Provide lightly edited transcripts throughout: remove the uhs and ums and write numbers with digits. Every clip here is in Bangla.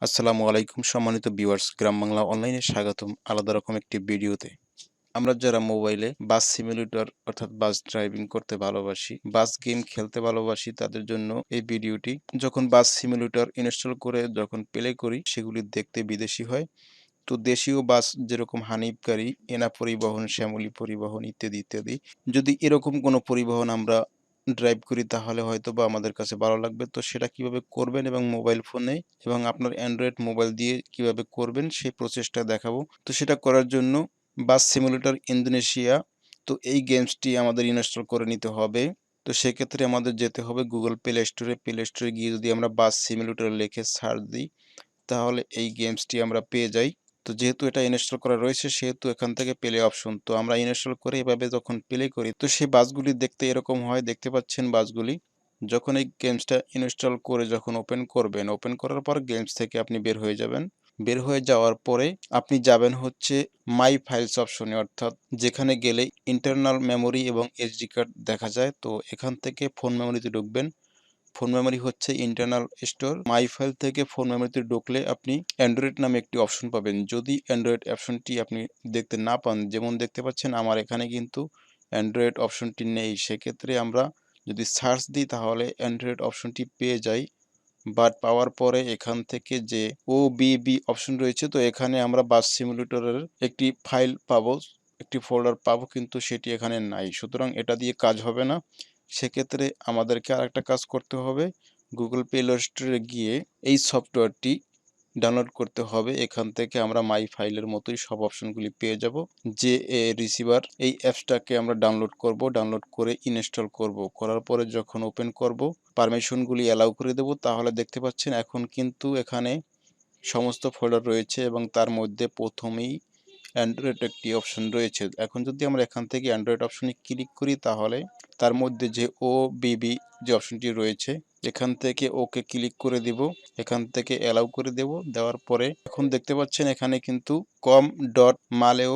আসসালামু আলাইকুম সম্মানিত ভিউয়ার্স, গ্রাম বাংলা অনলাইনে স্বাগতম আলাদা রকম একটি ভিডিওতে। আমরা যারা মোবাইলে বাস সিমুলেটর অর্থাৎ বাস ড্রাইভিং করতে ভালোবাসি, বাস গেম খেলতে ভালোবাসি, তাদের জন্য এই ভিডিওটি। যখন বাস সিমুলেটর ইনস্টল করে যখন প্লে করি, সেগুলি দেখতে বিদেশি হয়। তো দেশীয় বাস যেরকম হানিফ গাড়ি, এনা পরিবহন, শ্যামলী পরিবহন ইত্যাদি ইত্যাদি, যদি এরকম কোনো পরিবহন আমরা ড্রাইভ করি তাহলে হয়তোবা আমাদের কাছে ভালো লাগবে। তো সেটা কিভাবে করবেন এবং মোবাইল ফোনে এবং আপনার অ্যান্ড্রয়েড মোবাইল দিয়ে কিভাবে করবেন সেই প্রসেসটা দেখাবো। তো সেটা করার জন্য বাস সিমুলেটর ইন্দোনেশিয়া, তো এই গেমসটি আমাদের ইনস্টল করে নিতে হবে। তো সেক্ষেত্রে আমাদের যেতে হবে গুগল প্লে স্টোরে গিয়ে যদি আমরা বাস সিমুলেটর লিখে সার্চ দিই তাহলে এই গেমসটি আমরা পেয়ে যাই। তো যেহেতু এটা ইনস্টল করা রয়েছে সেহেতু এখান থেকে প্লে অপশন, তো আমরা ইনস্টল করে এভাবে যখন প্লে করি তো সেই বাসগুলি দেখতে এরকম হয়, দেখতে পাচ্ছেন বাসগুলি। যখন এই গেমসটা ইনস্টল করে যখন ওপেন করবেন, ওপেন করার পর গেমস থেকে আপনি বের হয়ে যাবেন। বের হয়ে যাওয়ার পরে আপনি যাবেন হচ্ছে মাই ফাইলস অপশনে, অর্থাৎ যেখানে গেলে ইন্টারনাল মেমোরি এবং এসডি কার্ড দেখা যায়। তো এখান থেকে ফোন মেমোরিতে ঢুকবেন। ফোন মেমোরি হচ্ছে ইন্টারনাল স্টোর। মাই ফাইল থেকে ফোন মেমোরিতে ঢুকলে আপনি অ্যান্ড্রয়েড নামে একটি অপশন পাবেন। যদি অ্যান্ড্রয়েড অপশনটি আপনি দেখতে না পান, যেমন দেখতে পাচ্ছেন আমার এখানে কিন্তু অ্যান্ড্রয়েড অপশনটি নেই, সেক্ষেত্রে আমরা যদি সার্চ দিই তাহলে অ্যান্ড্রয়েড অপশনটি পেয়ে যাই। বাট পাওয়ার পরে এখান থেকে যে ওবিবি অপশন রয়েছে, তো এখানে আমরা বাস সিমুলেটরের একটি ফাইল পাবো, একটি ফোল্ডার পাবো, কিন্তু সেটি এখানে নাই। সুতরাং এটা দিয়ে কাজ হবে না। সেক্ষেত্রে আমাদেরকে আরেকটা কাজ করতে হবে, গুগল প্লে স্টোরে গিয়ে এই সফটওয়্যারটি ডাউনলোড করতে হবে। এখান থেকে আমরা মাই ফাইলের মতোই সব অপশনগুলি পেয়ে যাব। যে রিসিভার এই অ্যাপসটাকে আমরা ডাউনলোড করব, ডাউনলোড করে ইনস্টল করব, করার পরে যখন ওপেন করব পারমিশনগুলি অ্যালাউ করে দেব, তাহলে দেখতে পাচ্ছেন এখন কিন্তু এখানে সমস্ত ফোল্ডার রয়েছে এবং তার মধ্যে প্রথমেই অ্যান্ড্রয়েড একটি অপশন রয়েছে। এখন যদি আমরা এখান থেকে অ্যান্ড্রয়েড অপশনে ক্লিক করি তাহলে তার মধ্যে যে ওবিবি যে অপশনটি রয়েছে এখান থেকে ওকে ক্লিক করে দিব, এখান থেকে অ্যালাউ করে দেব। দেওয়ার পরে এখন দেখতে পাচ্ছেন এখানে কিন্তু কম ডট মালেও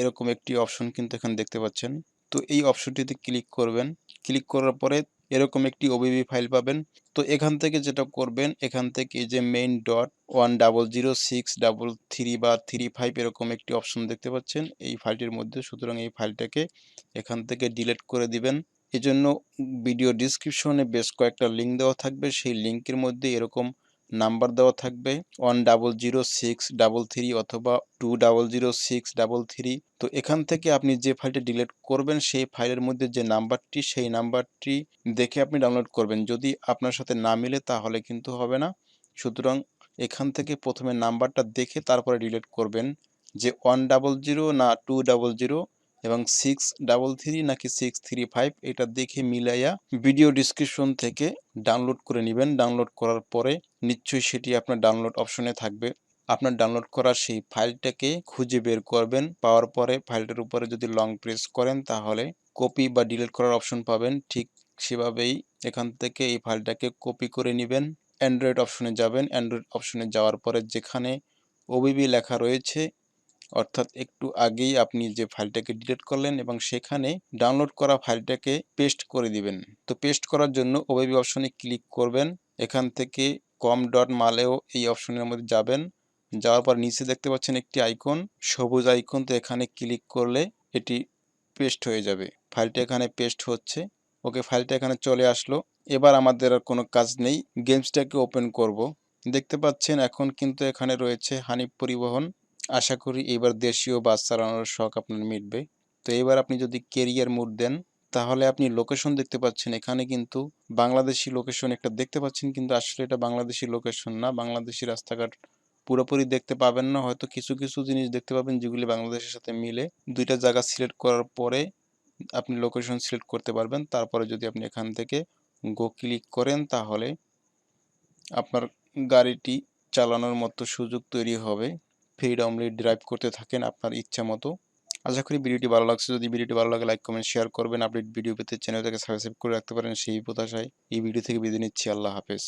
এরকম একটি অপশন কিন্তু এখানে দেখতে পাচ্ছেন। তো এই অপশনটিতে ক্লিক করবেন। ক্লিক করার পরে এরকম একটি ওবিবি ফাইল পাবেন। তো এখান থেকে যেটা করবেন, এখান থেকে এই যে মেইন ডট 100633 বা 35 এরকম একটি অপশন দেখতে পাচ্ছেন এই ফাইলটির মধ্যে। সুতরাং এই ফাইলটাকে এখান থেকে ডিলিট করে দিবেন। এজন্য ভিডিও ডিসক্রিপশনে বেশ কয়েকটা লিঙ্ক দেওয়া থাকবে, সেই লিঙ্কের মধ্যে এরকম নাম্বার দেওয়া থাকবে 100633 অথবা 200633। তো এখান থেকে আপনি যে ফাইলটি ডিলিট করবেন সেই ফাইলের মধ্যে যে নাম্বারটি, সেই নাম্বারটি দেখে আপনি ডাউনলোড করবেন। যদি আপনার সাথে না মিলে তাহলে কিন্তু হবে না। সুতরাং এখান থেকে প্রথমে নাম্বারটা দেখে তারপরে ডিলিট করবেন, যে 100 না 200 এবং 633 নাকি 635 এটা দেখে মিলাইয়া ভিডিও ডিসক্রিপশন থেকে ডাউনলোড করে নেবেন। ডাউনলোড করার পরে নিশ্চয়ই সেটি আপনার ডাউনলোড অপশনে থাকবে। আপনার ডাউনলোড করা সেই ফাইলটাকে খুঁজে বের করবেন। পাওয়ার পরে ফাইলটার উপরে যদি লং প্রেস করেন তাহলে কপি বা ডিলিট করার অপশন পাবেন। ঠিক সেভাবেই এখান থেকে এই ফাইলটাকে কপি করে নেবেন। অ্যান্ড্রয়েড অপশনে যাবেন। অ্যান্ড্রয়েড অপশনে যাওয়ার পরে যেখানে ওবিবি লেখা রয়েছে, অর্থাৎ একটু আগেই আপনি যে ফাইলটাকে ডিলিট করলেন এবং সেখানে ডাউনলোড করা ফাইলটাকে পেস্ট করে দিবেন। তো পেস্ট করার জন্য ওবিবি অপশনে ক্লিক করবেন। এখান থেকে কম ডট মালেও এই অপশনের মধ্যে যাবেন। যাওয়ার পর নিচে দেখতে পাচ্ছেন একটি আইকন, সবুজ আইকন, তো এখানে ক্লিক করলে এটি পেস্ট হয়ে যাবে। ফাইলটা এখানে পেস্ট হচ্ছে। ওকে, ফাইলটা এখানে চলে আসলো। এবার আমাদের আর কোনো কাজ নেই, গেমসটাকে ওপেন করব। দেখতে পাচ্ছেন এখন কিন্তু এখানে রয়েছে হানিফ পরিবহন। আশা করি এবার দেশীয় বাস চালানোর শখ আপনার মিটবে। তো এবার আপনি যদি কেরিয়ার মোড দেন তাহলে আপনি লোকেশন দেখতে পাচ্ছেন, এখানে কিন্তু বাংলাদেশি লোকেশন একটা দেখতে পাচ্ছেন, কিন্তু আসলে এটা বাংলাদেশি লোকেশন না। বাংলাদেশি রাস্তাঘাট পুরোপুরি দেখতে পাবেন না, হয়তো কিছু কিছু জিনিস দেখতে পাবেন যেগুলি বাংলাদেশের সাথে মিলে। দুইটা জায়গা সিলেক্ট করার পরে আপনি লোকেশন সিলেক্ট করতে পারবেন। তারপরে যদি আপনি এখান থেকে গো ক্লিক করেন তাহলে আপনার গাড়িটি চালানোর মতো সুযোগ তৈরি হবে। ফ্রিডমলি ড্রাইভ করতে থাকেন আপনার ইচ্ছা মতো। আশা করি ভিডিওটি ভালো লাগছে। যদি ভিডিওটি ভালো লাগে লাইক কমেন্ট শেয়ার করবেন। আপডেট ভিডিও পেতে চ্যানেলটাকে সাবস্ক্রাইব করে রাখতে পারেন সেই প্রত্যাশায় এই ভিডিও থেকে বিদায় নিচ্ছি। আল্লাহ হাফেজ।